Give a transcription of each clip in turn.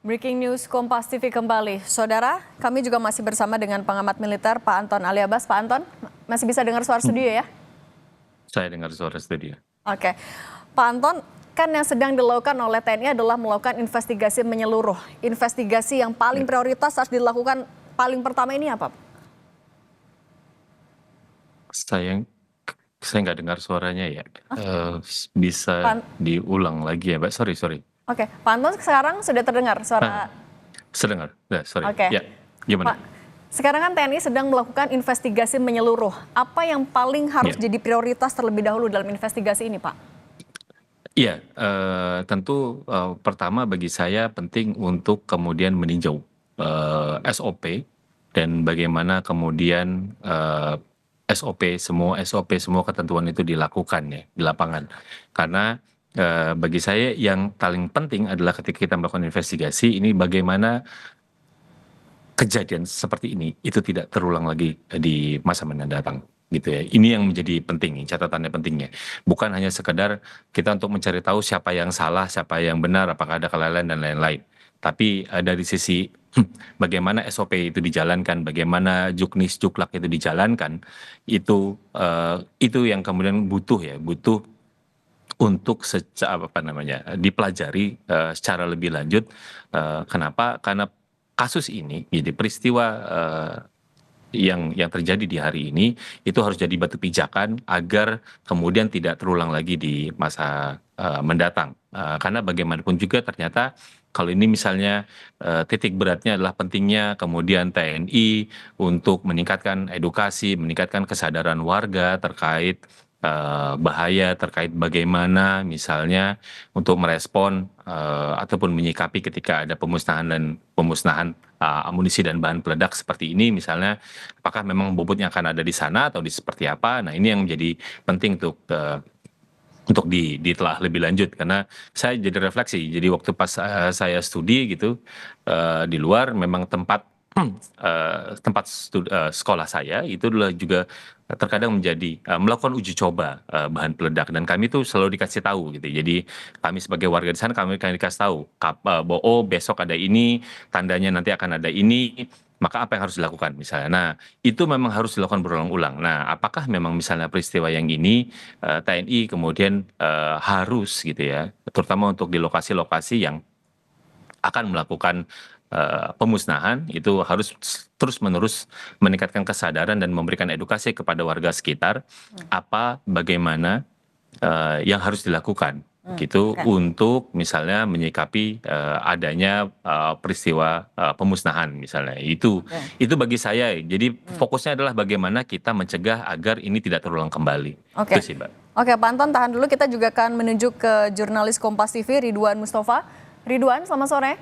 Breaking news Kompas TV kembali. Saudara, kami juga masih bersama dengan pengamat militer Pak Anton Aliabas. Pak Anton, masih bisa dengar suara studio ya? Saya dengar suara studio. Oke. Pak Anton, kan yang sedang dilakukan oleh TNI adalah melakukan investigasi menyeluruh. Investigasi yang paling prioritas harus dilakukan paling pertama ini apa? Saya nggak dengar suaranya ya. Bisa diulang lagi ya, Mbak? Sorry. Oke, Pak Anton sekarang sudah terdengar suara. Sedengar. Sorry. Oke. Ya, gimana? Pak, sekarang kan TNI sedang melakukan investigasi menyeluruh. Apa yang paling harus jadi prioritas terlebih dahulu dalam investigasi ini, Pak? Iya, tentu pertama bagi saya penting untuk kemudian meninjau SOP dan bagaimana kemudian SOP semua ketentuan itu dilakukan ya di lapangan. Karena bagi saya yang paling penting adalah ketika kita melakukan investigasi ini bagaimana kejadian seperti ini itu tidak terulang lagi di masa mendatang gitu ya. Ini yang menjadi penting, catatannya pentingnya. Bukan hanya sekedar kita untuk mencari tahu siapa yang salah, siapa yang benar, apakah ada kelalaian dan lain-lain. Tapi dari sisi bagaimana SOP itu dijalankan, bagaimana juknis juklak itu dijalankan, itu yang kemudian butuh untuk dipelajari secara lebih lanjut. Kenapa? Karena kasus ini, jadi peristiwa yang terjadi di hari ini itu harus jadi batu pijakan agar kemudian tidak terulang lagi di masa mendatang. Karena bagaimanapun juga ternyata kalau ini misalnya titik beratnya adalah pentingnya kemudian TNI untuk meningkatkan edukasi, meningkatkan kesadaran warga terkait bahaya, terkait bagaimana misalnya untuk merespon ataupun menyikapi ketika ada pemusnahan amunisi dan bahan peledak seperti ini misalnya, apakah memang bobotnya akan ada di sana atau di seperti apa. Nah ini yang menjadi penting untuk ditelah lebih lanjut. Karena saya jadi refleksi, jadi waktu pas saya studi gitu di luar, memang tempat sekolah saya itu adalah juga terkadang menjadi melakukan uji coba bahan peledak, dan kami tuh selalu dikasih tahu gitu. Jadi kami sebagai warga di sana kami dikasih tahu bahwa oh besok ada ini, tandanya nanti akan ada ini, maka apa yang harus dilakukan misalnya. Nah itu memang harus dilakukan berulang-ulang. Nah apakah memang misalnya peristiwa yang ini TNI kemudian harus gitu ya, terutama untuk di lokasi-lokasi yang akan melakukan pemusnahan, itu harus terus-menerus meningkatkan kesadaran dan memberikan edukasi kepada warga sekitar bagaimana yang harus dilakukan gitu untuk misalnya menyikapi adanya peristiwa pemusnahan misalnya. Itu bagi saya. Jadi fokusnya adalah bagaimana kita mencegah agar ini tidak terulang kembali. Itu sih, Mbak. Oke, Pak Anton tahan dulu, kita juga akan menunjuk ke jurnalis Kompas TV Ridwan Mustafa. Ridwan, selamat sore.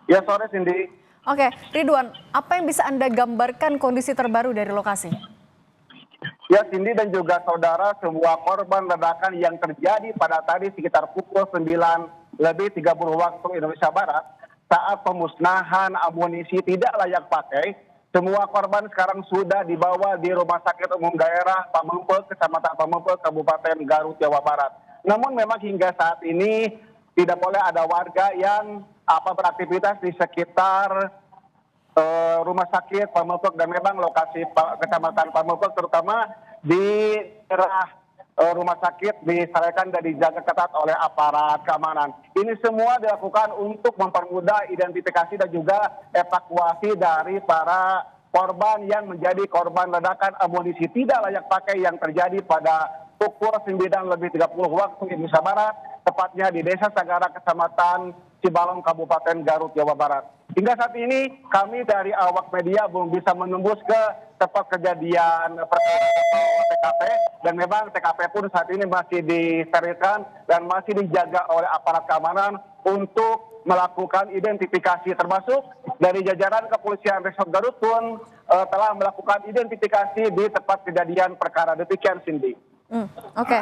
Ya, sore Cindy. Oke, Ridwan, apa yang bisa Anda gambarkan kondisi terbaru dari lokasi? Ya, Cindy dan juga saudara, semua korban ledakan yang terjadi pada tadi sekitar pukul 9:30 waktu Indonesia Barat saat pemusnahan amunisi tidak layak pakai, semua korban sekarang sudah dibawa di Rumah Sakit Umum Daerah Pamengpeuk, Kecamatan Pamengpeuk, Kabupaten Garut, Jawa Barat. Namun memang hingga saat ini tidak boleh ada warga yang beraktivitas di sekitar rumah sakit Pamengpeuk, dan memang lokasi Kecamatan Pamengpeuk terutama di daerah rumah sakit disarankan dan dijaga ketat oleh aparat keamanan. Ini semua dilakukan untuk mempermudah identifikasi dan juga evakuasi dari para korban yang menjadi korban ledakan amunisi tidak layak pakai yang terjadi pada pukul 9:30 waktu Indonesia Barat, tepatnya di Desa Sagara, Kecamatan Cibalong, Kabupaten Garut, Jawa Barat. Hingga saat ini kami dari awak media belum bisa menembus ke tempat kejadian TKP, dan memang TKP pun saat ini masih disterilkan dan masih dijaga oleh aparat keamanan untuk melakukan identifikasi, termasuk dari jajaran kepolisian Resort Garut pun telah melakukan identifikasi di tempat kejadian perkara. Demikian, Cindy. Oke.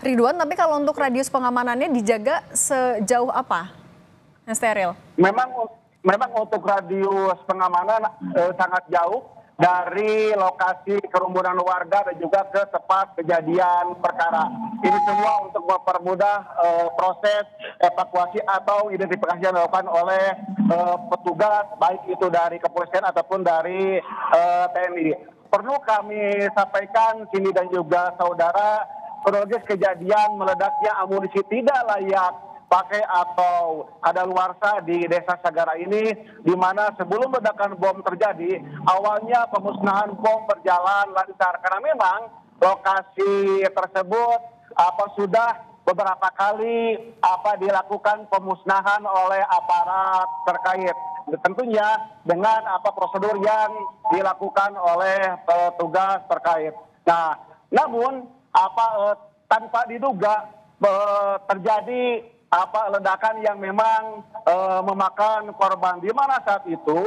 Ridwan, tapi kalau untuk radius pengamanannya dijaga sejauh apa yang steril? Memang untuk radius pengamanan sangat jauh, dari lokasi kerumunan warga dan juga ke tempat kejadian perkara. Ini semua untuk mempermudah proses evakuasi atau identifikasi yang dilakukan oleh petugas, baik itu dari kepolisian ataupun dari TNI. Perlu kami sampaikan sini dan juga saudara, kronologis kejadian meledaknya amunisi tidak layak pakai atau kadaluarsa di Desa Sagara ini, di mana sebelum ledakan bom terjadi, awalnya pemusnahan bom berjalan lancar karena memang lokasi tersebut sudah beberapa kali dilakukan pemusnahan oleh aparat terkait. Tentunya dengan prosedur yang dilakukan oleh petugas terkait. Nah, namun tanpa diduga terjadi ledakan yang memang memakan korban, di mana saat itu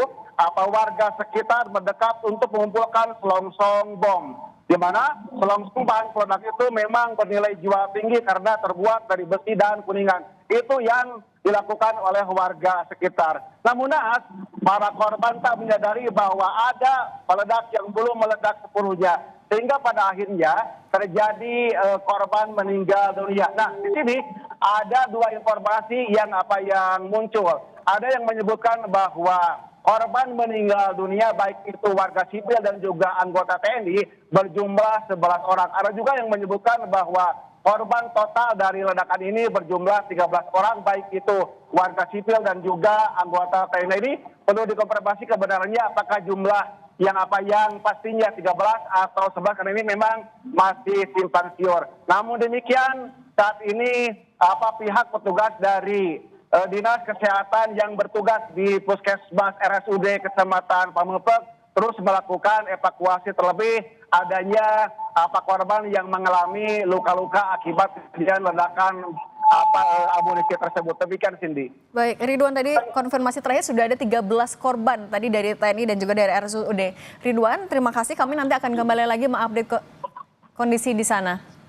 warga sekitar mendekat untuk mengumpulkan selongsong bom, di mana selongsong bahan peledak itu memang bernilai jual tinggi karena terbuat dari besi dan kuningan. Itu yang dilakukan oleh warga sekitar. Namun naas, para korban tak menyadari bahwa ada peledak yang belum meledak sepenuhnya, sehingga pada akhirnya terjadi korban meninggal dunia. Nah, di sini ada dua informasi yang muncul. Ada yang menyebutkan bahwa korban meninggal dunia baik itu warga sipil dan juga anggota TNI berjumlah 11 orang. Ada juga yang menyebutkan bahwa korban total dari ledakan ini berjumlah 13 orang, baik itu warga sipil dan juga anggota TNI. Ini perlu dikonfirmasi kebenarannya apakah jumlah yang pastinya 13 atau 11, karena ini memang masih simpang siur. Namun demikian, saat ini pihak petugas dari Dinas Kesehatan yang bertugas di Puskesmas RSUD Kecamatan Pamengpeuk terus melakukan evakuasi, terlebih adanya korban yang mengalami luka-luka akibat kejadian ledakan amunisi tersebut. Demikian, Cindy. Baik, Ridwan, tadi konfirmasi terakhir sudah ada 13 korban tadi dari TNI dan juga dari RSUD. Ridwan, terima kasih. Kami nanti akan kembali lagi mengupdate kondisi di sana.